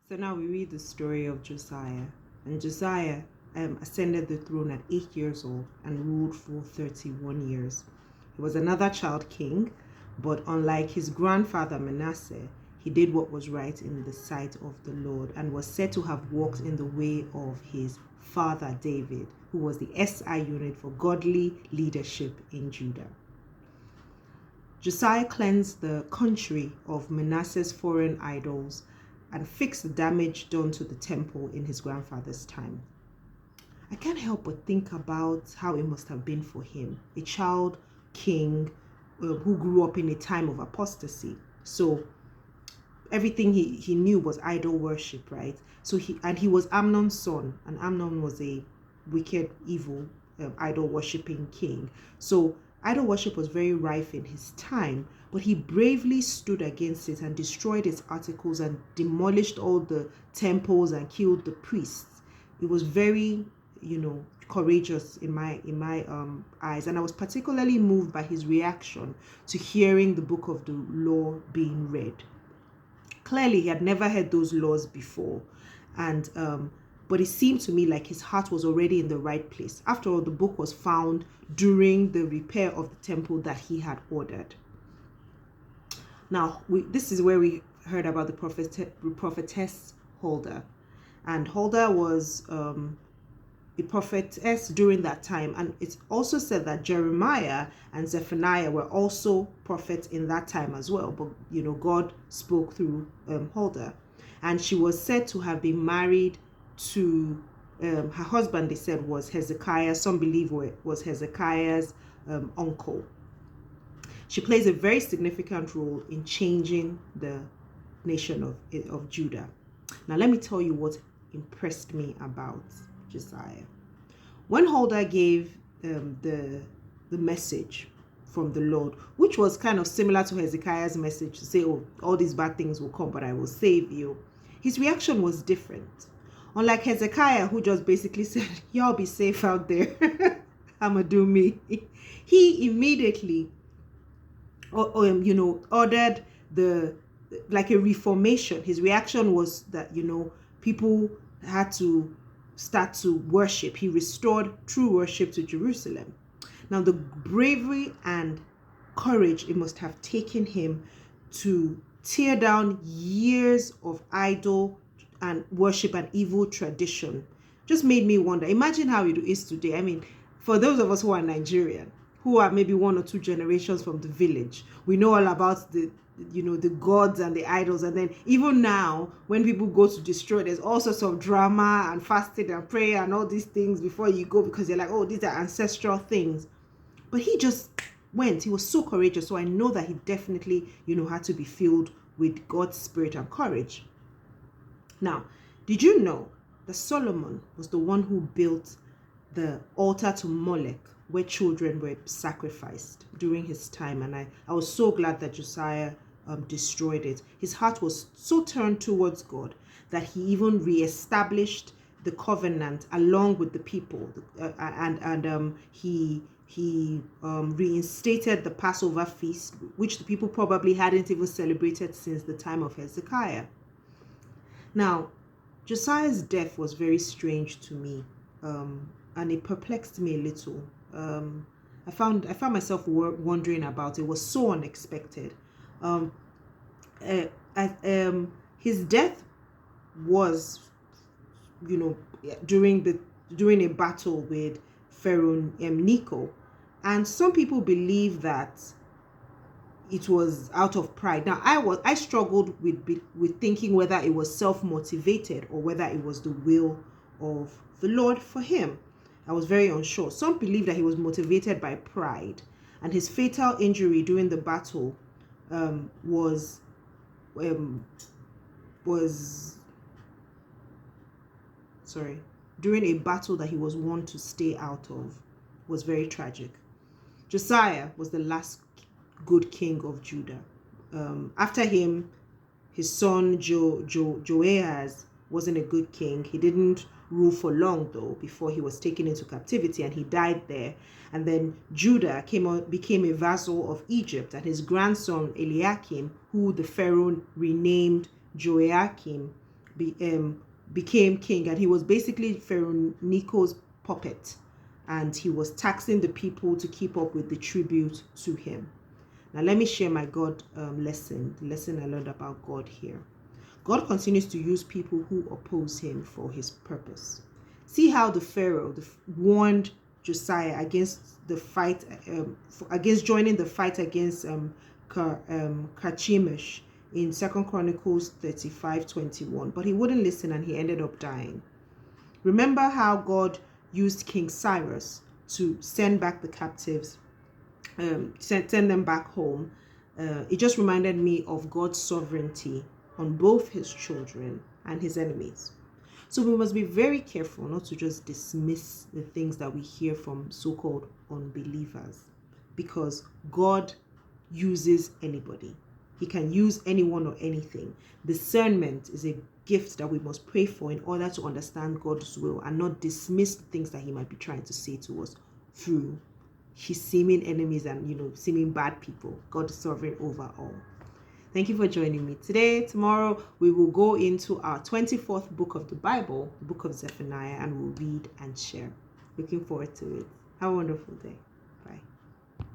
So now we read the story of Josiah. And Josiah ascended the throne at 8 years old and ruled for 31 years. He was another child king, but unlike his grandfather Manasseh, he did what was right in the sight of the Lord and was said to have walked in the way of his father David, who was the SI unit for godly leadership in Judah. Josiah cleansed the country of Manasseh's foreign idols and fixed the damage done to the temple in his grandfather's time. I can't help but think about how it must have been for him, a child king who grew up in a time of apostasy. So everything he knew was idol worship, right? So he was Amnon's son, and Amnon was a wicked, evil, idol worshipping king. So idol worship was very rife in his time, but he bravely stood against it and destroyed its articles and demolished all the temples and killed the priests. It was very, courageous in my eyes, and I was particularly moved by his reaction to hearing the book of the law being read. Clearly, he had never heard those laws before, and but it seemed to me like his heart was already in the right place. After all, the book was found during the repair of the temple that he had ordered. Now, this is where we heard about the prophetess Huldah. And Huldah was a prophetess during that time. And it's also said that Jeremiah and Zephaniah were also prophets in that time as well. But, God spoke through Huldah. And she was said to have been married to her husband, they said, was Hezekiah. Some believe was Hezekiah's uncle. She plays a very significant role in changing the nation of Judah. Now, let me tell you what impressed me about Josiah. When Huldah gave the message from the Lord, which was kind of similar to Hezekiah's message to say, oh, all these bad things will come, but I will save you, his reaction was different. Unlike Hezekiah, who just basically said, y'all be safe out there, I'ma do me. He immediately, ordered like a reformation. His reaction was that, people had to start to worship. He restored true worship to Jerusalem. Now, the bravery and courage it must have taken him to tear down years of idol and worship and evil tradition just made me wonder. Imagine how it is today. I mean, for those of us who are Nigerian, who are maybe 1 or 2 generations from the village, we know all about the gods and the idols. And then even now, when people go to destroy, there's all sorts of drama and fasting and prayer and all these things before you go, because you're like, oh, these are ancestral things. But he just went. He was so courageous. So I know that he definitely, had to be filled with God's spirit and courage. Now, did you know that Solomon was the one who built the altar to Molech, where children were sacrificed during his time? And I was so glad that Josiah destroyed it. His heart was so turned towards God that he even reestablished the covenant along with the people, and he reinstated the Passover feast, which the people probably hadn't even celebrated since the time of Hezekiah. Now, Josiah's death was very strange to me, and it perplexed me a little. I found myself wondering about it. It was so unexpected. His death was, during a battle with Pharaoh Necho, and some people believe that it was out of pride. Now, I struggled with thinking whether it was self-motivated or whether it was the will of the Lord for him. I was very unsure. Some believe that he was motivated by pride, and his fatal injury during the battle was during a battle that he was warned to stay out of, was very tragic. Josiah was the last good king of Judah. After him, his son Joahaz wasn't a good king. He didn't rule for long, though, before he was taken into captivity, and he died there. And then Judah became a vassal of Egypt, and his grandson Eliakim, who the Pharaoh renamed Joachim, became king, and he was basically Pharaoh Necho's puppet, and he was taxing the people to keep up with the tribute to him. Now let me share my God lesson, the lesson I learned about God here. God continues to use people who oppose him for his purpose. See how the Pharaoh warned Josiah against the fight, against joining the fight against Carchemish in 2 Chronicles 35:21, but he wouldn't listen and he ended up dying. Remember how God used King Cyrus to send back the captives, send them back home. It just reminded me of God's sovereignty on both his children and his enemies. So we must be very careful not to just dismiss the things that we hear from so-called unbelievers, because God uses anybody. He can use anyone or anything. Discernment is a gift that we must pray for in order to understand God's will and not dismiss the things that he might be trying to say to us through his seeming enemies and seeming bad people. God is sovereign over all. Thank you for joining me today. Tomorrow we will go into our 24th book of the Bible, the book of Zephaniah, and we'll read and share. Looking forward to it. Have a wonderful day.